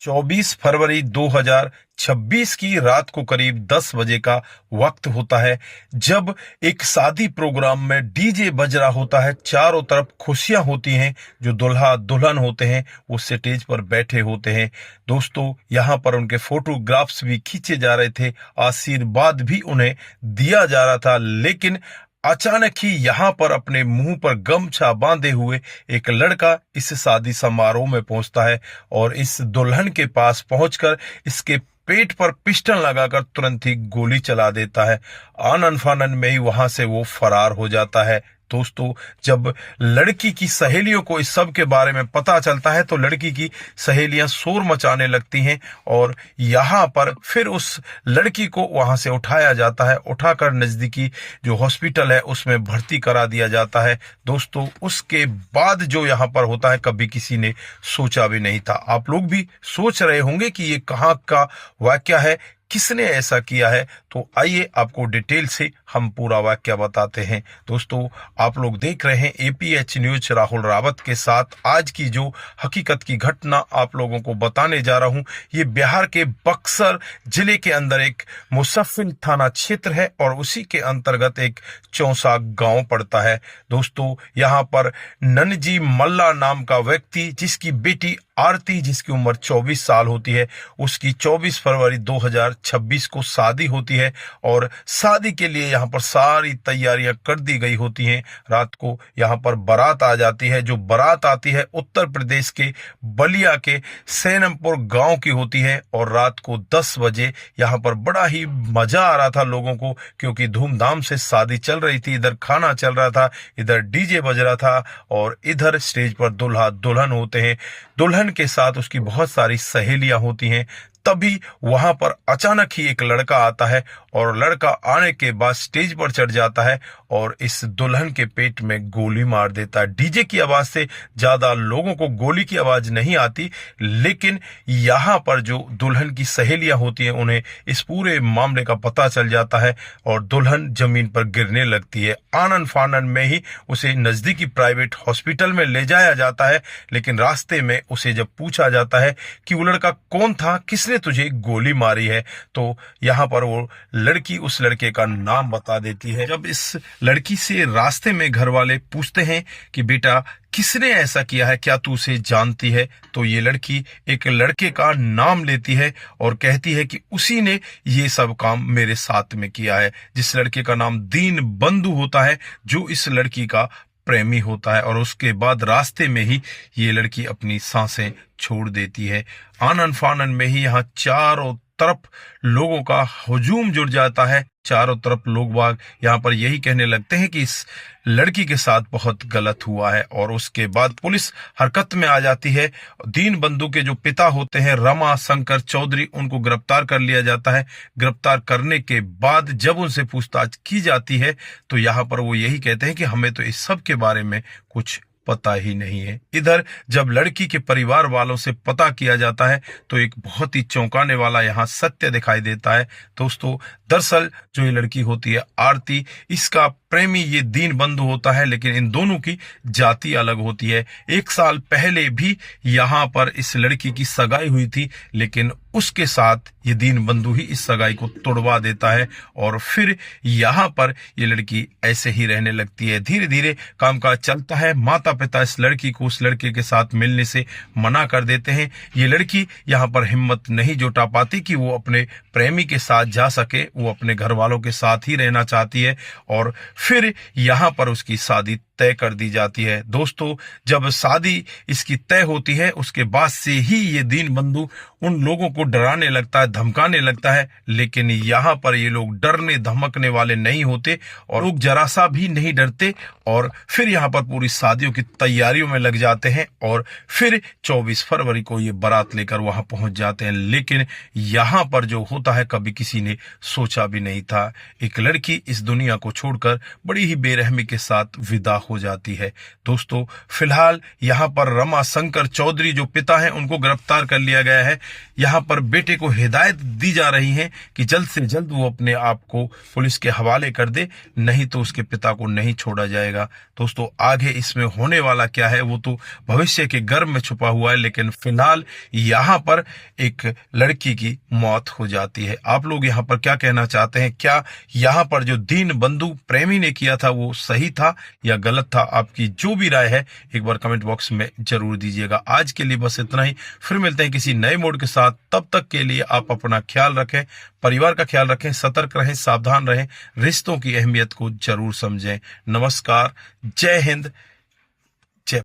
24 फरवरी 2026 की रात को करीब 10 बजे का वक्त होता है, जब एक शादी प्रोग्राम में डीजे बज रहा होता है। चारों तरफ खुशियां होती हैं। जो दुल्हा दुल्हन होते हैं वो स्टेज पर बैठे होते हैं। दोस्तों, यहाँ पर उनके फोटोग्राफ्स भी खींचे जा रहे थे, आशीर्वाद भी उन्हें दिया जा रहा था। लेकिन अचानक ही यहाँ पर अपने मुंह पर गमछा बांधे हुए एक लड़का इस शादी समारोह में पहुंचता है और इस दुल्हन के पास पहुंचकर इसके पेट पर पिस्टल लगाकर तुरंत ही गोली चला देता है। आनन फानन में ही वहां से वो फरार हो जाता है। दोस्तों, जब लड़की की सहेलियों को इस सब के बारे में पता चलता है तो लड़की की सहेलियां शोर मचाने लगती हैं और यहाँ पर फिर उस लड़की को वहां से उठाया जाता है। उठाकर नजदीकी जो हॉस्पिटल है उसमें भर्ती करा दिया जाता है। दोस्तों, उसके बाद जो यहाँ पर होता है कभी किसी ने सोचा भी नहीं था। आप लोग भी सोच रहे होंगे कि ये कहाँ का वाकया है, किसने ऐसा किया है। तो आइए आपको डिटेल से हम पूरा वाकया बताते हैं। दोस्तों, आप लोग देख रहे हैं एपीएच न्यूज राहुल रावत के साथ। आज की जो हकीकत की घटना आप लोगों को बताने जा रहा हूं, ये बिहार के बक्सर जिले के अंदर एक मुसफ्फिल थाना क्षेत्र है और उसी के अंतर्गत एक चौसा गांव पड़ता है। दोस्तों, यहाँ पर ननजी मल्ला नाम का व्यक्ति, जिसकी बेटी आरती, जिसकी उम्र 24 साल होती है, उसकी 24 फरवरी 2026 को शादी होती है और शादी के लिए यहाँ पर सारी तैयारियां कर दी गई होती हैं। रात को यहाँ पर बारात आ जाती है। जो बारात आती है उत्तर प्रदेश के बलिया के सैनमपुर गांव की होती है और रात को 10 बजे यहाँ पर बड़ा ही मजा आ रहा था लोगों को, क्योंकि धूमधाम से शादी चल रही थी। इधर खाना चल रहा था, इधर डीजे बज रहा था और इधर स्टेज पर दुल्हा दुल्हन होते हैं। दुल्हन के साथ उसकी बहुत सारी सहेलियां होती हैं। तभी वहां पर अचानक ही एक लड़का आता है और लड़का आने के बाद स्टेज पर चढ़ जाता है और इस दुल्हन के पेट में गोली मार देता है। डीजे की आवाज से ज्यादा लोगों को गोली की आवाज नहीं आती, लेकिन यहाँ पर जो दुल्हन की सहेलियां होती हैं उन्हें इस पूरे मामले का पता चल जाता है और दुल्हन जमीन पर गिरने लगती है। आनन फानन में ही उसे नजदीकी प्राइवेट हॉस्पिटल में ले जाया जाता है, लेकिन रास्ते में उसे जब पूछा जाता है कि वो लड़का कौन था, किसने तुझे गोली मारी है, तो यहाँ पर वो लड़की उस लड़के का नाम बता देती है। जब इस लड़की से रास्ते में घर वाले पूछते हैं कि बेटा किसने ऐसा किया है, क्या तू उसे जानती है, तो ये लड़की एक लड़के का नाम लेती है और कहती है कि उसी ने ये सब काम मेरे साथ में किया है, जिस लड़के का नाम दीन बंधु होता है, जो इस लड़की का प्रेमी होता है। और उसके बाद रास्ते में ही ये लड़की अपनी सांसें छोड़ देती है। आनन फानन में ही यहाँ चारों तरफ लोगों का हुजूम जुड़ जाता है। चारों तरफ लोग बाग यहाँ पर यही कहने लगते हैं कि इस लड़की के साथ बहुत गलत हुआ है और उसके बाद पुलिस हरकत में आ जाती है। दीन बंधु के जो पिता होते हैं रमा शंकर चौधरी, उनको गिरफ्तार कर लिया जाता है। गिरफ्तार करने के बाद जब उनसे पूछताछ की जाती है तो यहाँ पर वो यही कहते हैं कि हमें तो इस सब के बारे में कुछ पता ही नहीं है। इधर जब लड़की के परिवार वालों से पता किया जाता है तो एक बहुत ही चौंकाने वाला यहाँ सत्य दिखाई देता है। दोस्तों, दरअसल जो ये लड़की होती है आरती, इसका प्रेमी ये दीन बंधु होता है, लेकिन इन दोनों की जाति अलग होती है। 1 साल पहले भी यहाँ पर इस लड़की की सगाई हुई थी, लेकिन उसके साथ ये दीन बंधु ही इस सगाई को तोड़वा देता है और फिर यहाँ पर ये लड़की ऐसे ही रहने लगती है। धीरे धीरे कामकाज चलता है। माता पिता इस लड़की को उस लड़के के साथ मिलने से मना कर देते हैं। ये लड़की यहाँ पर हिम्मत नहीं जुटा पाती कि वो अपने प्रेमी के साथ जा सके, वो अपने घर वालों के साथ ही रहना चाहती है और फिर यहाँ पर उसकी शादी तय कर दी जाती है। दोस्तों, जब शादी इसकी तय होती है उसके बाद से ही ये दीन बंधु उन लोगों को डराने लगता है, धमकाने लगता है, लेकिन यहाँ पर ये लोग डरने धमकने वाले नहीं होते और लोग जरा सा भी नहीं डरते और फिर यहाँ पर पूरी शादियों की तैयारियों में लग जाते हैं और फिर 24 फरवरी को ये बारात लेकर वहां पहुंच जाते हैं। लेकिन यहाँ पर जो होता है कभी किसी ने सोचा भी नहीं था। एक लड़की इस दुनिया को छोड़कर बड़ी ही बेरहमी के साथ विदा हो जाती है। दोस्तों, फिलहाल यहाँ पर रमा शंकर चौधरी जो पिता हैं उनको गिरफ्तार कर लिया गया है। यहाँ पर बेटे को हिदायत दी जा रही है कि जल्द से जल्द वो अपने आप को पुलिस के हवाले कर दे, नहीं तो उसके पिता को नहीं छोड़ा जाएगा। दोस्तों, आगे इसमें होने वाला क्या है वो तो भविष्य के गर्भ में छुपा हुआ है, लेकिन फिलहाल यहाँ पर एक लड़की की मौत हो जाती है। आप लोग यहाँ पर क्या कहना चाहते हैं? क्या यहाँ पर जो दीन बंधु प्रेमी ने किया था वो सही था या गलत था? आपकी जो भी राय है एक बार कमेंट बॉक्स में जरूर दीजिएगा। आज के लिए बस इतना ही, फिर मिलते हैं किसी नए मोड के साथ। तब तक के लिए आप अपना ख्याल रखें, परिवार का ख्याल रखें, सतर्क रहें, सावधान रहें, रिश्तों की अहमियत को जरूर समझें। नमस्कार, जय हिंद,